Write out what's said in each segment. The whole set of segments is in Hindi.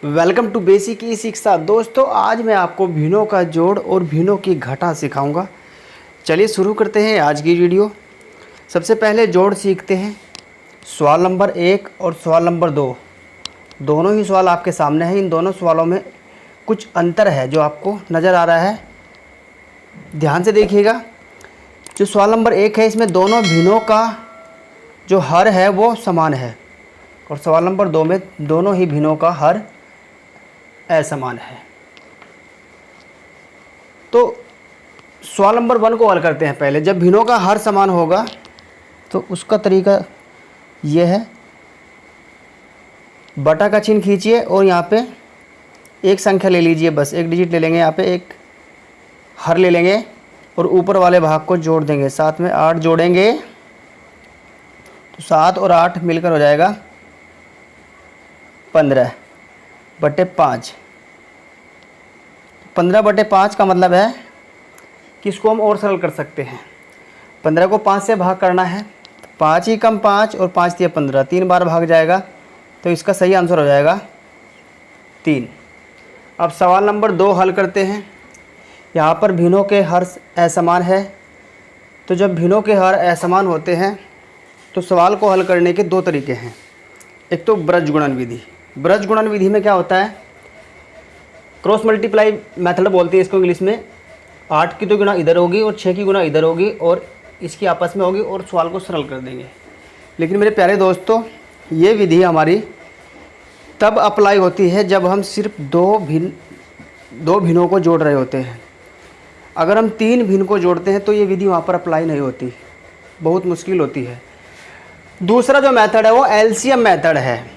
वेलकम टू बेसिक ई शिक्षा। दोस्तों आज मैं आपको भिन्नों का जोड़ और भिन्नों की घटा सिखाऊंगा। चलिए शुरू करते हैं आज की वीडियो। सबसे पहले जोड़ सीखते हैं। सवाल नंबर 1 और सवाल नंबर 2 दोनों ही सवाल आपके सामने हैं। इन दोनों सवालों में कुछ अंतर है जो आपको नज़र आ रहा है, ध्यान से देखिएगा। जो सवाल नंबर 1 है इसमें दोनों भिन्नों का जो हर है वो समान है, और सवाल नंबर 2 में दोनों ही भिन्नों का हर असमान है। तो सवाल नंबर 1 को हल करते हैं। पहले जब भिन्नों का हर समान होगा तो उसका तरीका यह है, बटा का चिन्ह खींचिए और यहाँ पे एक संख्या ले लीजिए, बस एक डिजिट ले लेंगे, यहाँ पे एक हर ले लेंगे और ऊपर वाले भाग को जोड़ देंगे। साथ में 8 जोड़ेंगे तो 7 और 8 मिलकर हो जाएगा 15/5। 15/5 का मतलब है कि इसको हम और सरल कर सकते हैं। 15 को 5 से भाग करना है, 5 ही कम 5 और 5 दिया 15, 3 बार भाग जाएगा, तो इसका सही आंसर हो जाएगा 3। अब सवाल नंबर 2 हल करते हैं। यहाँ पर भिन्नों के हर असमान है, तो जब भिन्नों के हर असमान होते हैं तो सवाल को हल करने के 2 तरीके हैं। एक तो ब्रज गुणन विधि। ब्रज गुणन विधि में क्या होता है, क्रॉस मल्टीप्लाई मेथड बोलते हैं इसको इंग्लिश में। 8 की तो गुना इधर होगी और 6 की गुना इधर होगी और इसकी आपस में होगी और सवाल को सरल कर देंगे। लेकिन मेरे प्यारे दोस्तों, ये विधि हमारी तब अप्लाई होती है जब हम सिर्फ दो भिन्नों को जोड़ रहे होते हैं। अगर हम 3 भिन्न को जोड़ते हैं तो ये विधि वहाँ पर अप्लाई नहीं होती, बहुत मुश्किल होती है। दूसरा जो मेथड है वो एलसीएम मेथड है।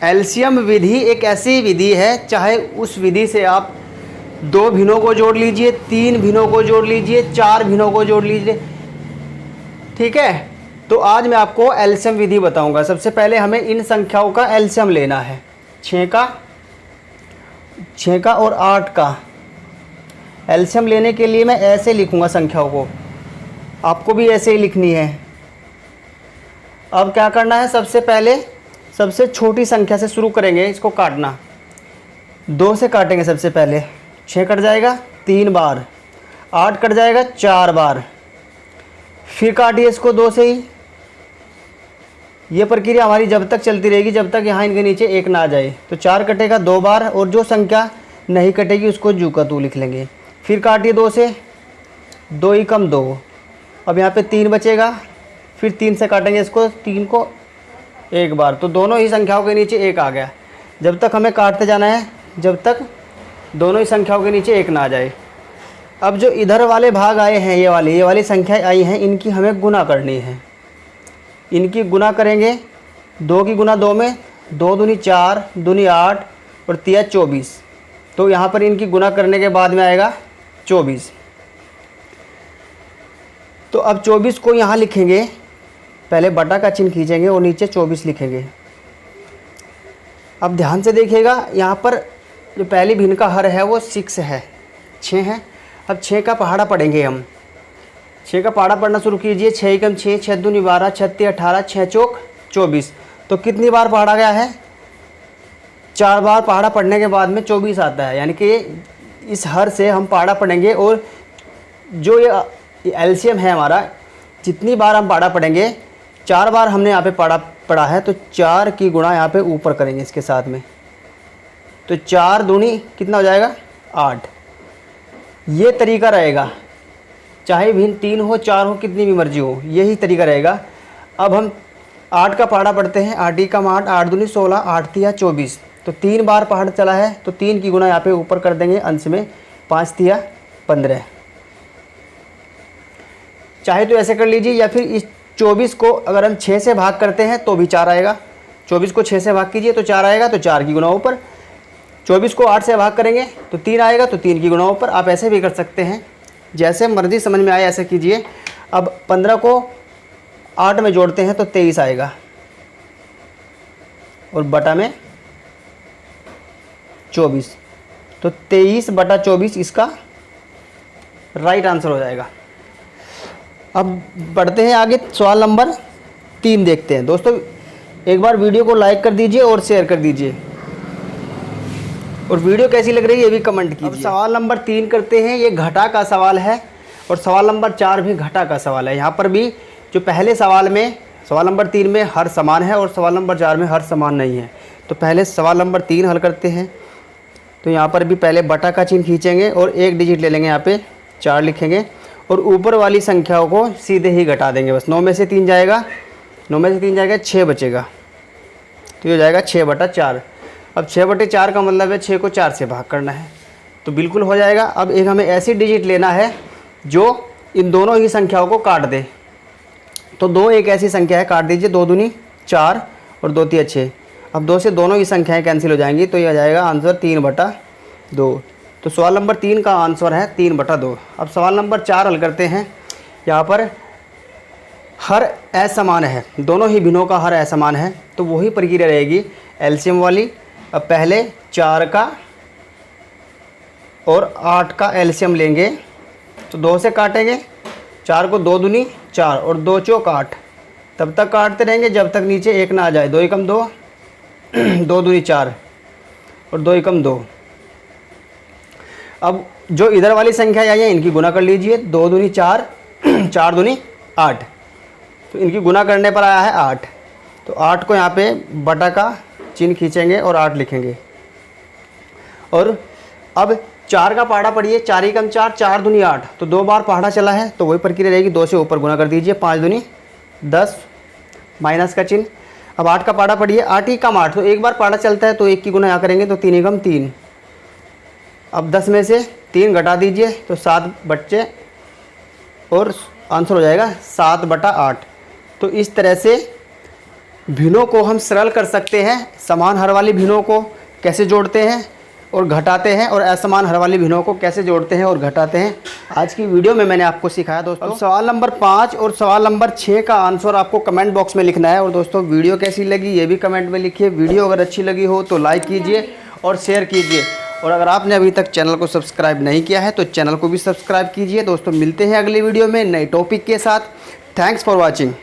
एलसीएम विधि एक ऐसी विधि है, चाहे उस विधि से आप 2 भिन्नों को जोड़ लीजिए, 3 भिन्नों को जोड़ लीजिए, 4 भिन्नों को जोड़ लीजिए, ठीक है। तो आज मैं आपको एलसीएम विधि बताऊंगा। सबसे पहले हमें इन संख्याओं का एलसीएम लेना है। 6 का और 8 का एलसीएम लेने के लिए मैं ऐसे लिखूंगा संख्याओं को, आपको भी ऐसे ही लिखनी है। अब क्या करना है, सबसे पहले सबसे छोटी संख्या से शुरू करेंगे, इसको काटना। 2 से काटेंगे सबसे पहले, 6 कट जाएगा 3 बार, 8 कट जाएगा 4 बार, फिर काटिए इसको 2 से ही। ये प्रक्रिया हमारी जब तक चलती रहेगी जब तक यहाँ इनके नीचे 1 ना आ जाए। तो 4 कटेगा 2 बार और जो संख्या नहीं कटेगी उसको जू का तू लिख लेंगे। फिर काटिए 2 से, 2 ही कम 2। अब यहाँ पे 3 बचेगा, फिर 3 से काटेंगे इसको, 3 को 1 बार, तो दोनों ही संख्याओं के नीचे 1 आ गया। जब तक हमें काटते जाना है जब तक दोनों ही संख्याओं के नीचे 1 ना आ जाए। अब जो इधर वाले भाग आए हैं, ये वाली संख्याएं आई हैं, इनकी हमें गुना करनी है। इनकी गुना करेंगे 2 की गुना 2 में, 2 दूनी 4, दूनी 8 और 3 24। तो यहाँ पर इनकी गुना करने के बाद में आएगा 24। तो अब 24 को यहाँ लिखेंगे, पहले बटा का चिन्ह खींचेंगे और नीचे 24 लिखेंगे। अब ध्यान से देखिएगा, यहाँ पर जो पहली भिन्न का हर है वो 6 है, 6 है। अब 6 का पहाड़ा पढ़ेंगे हम। 6 का पहाड़ा पढ़ना शुरू कीजिए। 6 कम 6, 6 दूनी 12, 6 18, 6 चौक 24। तो कितनी बार पढ़ा गया है, 4 बार पहाड़ा पढ़ने के बाद में 24 आता है। यानी कि इस हर से हम पहाड़ा पढ़ेंगे और जो ये एलसीएम है हमारा, जितनी बार हम पहाड़ा पढ़ेंगे, 4 बार हमने यहाँ पे पढ़ा है तो 4 की गुणा यहाँ पे ऊपर करेंगे इसके साथ में। तो 4 दूनी कितना हो जाएगा 8। ये तरीका रहेगा, चाहे भिन्न 3 हो 4 हो, कितनी भी मर्जी हो, यही तरीका रहेगा। अब हम 8 का पहाड़ा पढ़ते हैं। 8 ही कम 8, 8 दूनी 16, 8 तिया 24। तो 3 बार पहाड़ा चला है तो 3 की गुणा यहाँ पे ऊपर कर देंगे अंश में, 5 तिया 15। चाहे तो ऐसे कर लीजिए, या फिर इस 24 को अगर हम 6 से भाग करते हैं तो भी 4 आएगा। 24 को 6 से भाग कीजिए तो 4 आएगा, तो 4 की गुणा ऊपर। 24 को 8 से भाग करेंगे तो 3 आएगा, तो 3 की गुणा ऊपर। आप ऐसे भी कर सकते हैं, जैसे मर्जी समझ में आए ऐसे कीजिए। अब 15 को 8 में जोड़ते हैं तो 23 आएगा और बटा में 24, तो 23/24 इसका राइट आंसर हो जाएगा। अब बढ़ते हैं आगे, सवाल नंबर 3 देखते हैं। दोस्तों एक बार वीडियो को लाइक कर दीजिए और शेयर कर दीजिए। और वीडियो कैसी लग रही है ये भी कमेंट कीजिए। अब सवाल नंबर 3 करते हैं। ये घटा का सवाल है और सवाल नंबर 4 भी घटा का सवाल है। यहाँ पर भी जो पहले सवाल में सवाल नंबर 3 में हर समान है और सवाल नंबर 4 में हर समान नहीं है। तो पहले सवाल नंबर 3 हल करते हैं। तो यहाँ पर भी पहले बटा का चिन्ह खींचेंगे और एक डिजिट ले लेंगे, यहाँ पे 4 लिखेंगे और ऊपर वाली संख्याओं को सीधे ही घटा देंगे। बस 9 में से 3 जाएगा, 9 में से 3 जाएगा, 6 बचेगा। तो ये हो जाएगा 6/4। अब 6/4 का मतलब है 6 को 4 से भाग करना है, तो बिल्कुल हो जाएगा। अब एक हमें ऐसी डिजिट लेना है जो इन दोनों ही संख्याओं को काट दे। तो 2 एक ऐसी संख्या है, काट दीजिए। 2 दूनी 4 और 2 तिया 6। अब 2 से दोनों ही संख्याएं कैंसिल हो जाएंगी, तो ये आ जाएगा आंसर 3/2। तो सवाल नंबर 3 का आंसर है 3/2। अब सवाल नंबर 4 हल करते हैं। यहाँ पर हर असमान है, दोनों ही भिन्नों का हर असमान है, तो वही प्रक्रिया रहेगी एलसीएम वाली। अब पहले 4 का और 8 का एलसीएम लेंगे, तो 2 से काटेंगे। 4 को 2 दूनी 4 और 2 चौक 8, तब तक काटते रहेंगे जब तक नीचे 1 ना आ जाए। 2 एकम 2, 2 दूनी 4 और 2 एकम 2। अब जो इधर वाली संख्या आई है इनकी गुना कर लीजिए। 2 दूनी 4, 4 दूनी 8, तो इनकी गुना करने पर आया है 8। तो 8 को यहाँ पे बटा का चिन्ह खींचेंगे और 8 लिखेंगे। और अब 4 का पहाड़ा पढ़िए। 4 एकम 4, 4 दूनी 8, तो 2 बार पहाड़ा चला है, तो वही प्रक्रिया रहेगी। 2 से ऊपर गुना कर दीजिए। 5 दूनी 10, माइनस का चिन्ह। अब 8 का पहाड़ा पढ़िए। 8 एकम 8, तो एक बार पहाड़ा चलता है, तो 1 की गुना यहाँ करेंगे, तो 3 एकम 3। अब 10 में से 3 घटा दीजिए, तो 7 बच्चे और आंसर हो जाएगा 7/8। तो इस तरह से भिन्नों को हम सरल कर सकते हैं। समान हर वाली भिन्नों को कैसे जोड़ते हैं और घटाते हैं, और असमान हर वाली भिन्नों को कैसे जोड़ते हैं और घटाते हैं, आज की वीडियो में मैंने आपको सिखाया दोस्तों। अब सवाल नंबर 5 और सवाल नंबर 6 का आंसर आपको कमेंट बॉक्स में लिखना है। और दोस्तों वीडियो कैसी लगी ये भी कमेंट में लिखिए। वीडियो अगर अच्छी लगी हो तो लाइक कीजिए और शेयर कीजिए। और अगर आपने अभी तक चैनल को सब्सक्राइब नहीं किया है तो चैनल को भी सब्सक्राइब कीजिए। दोस्तों मिलते हैं अगली वीडियो में नए टॉपिक के साथ। Thanks for watching.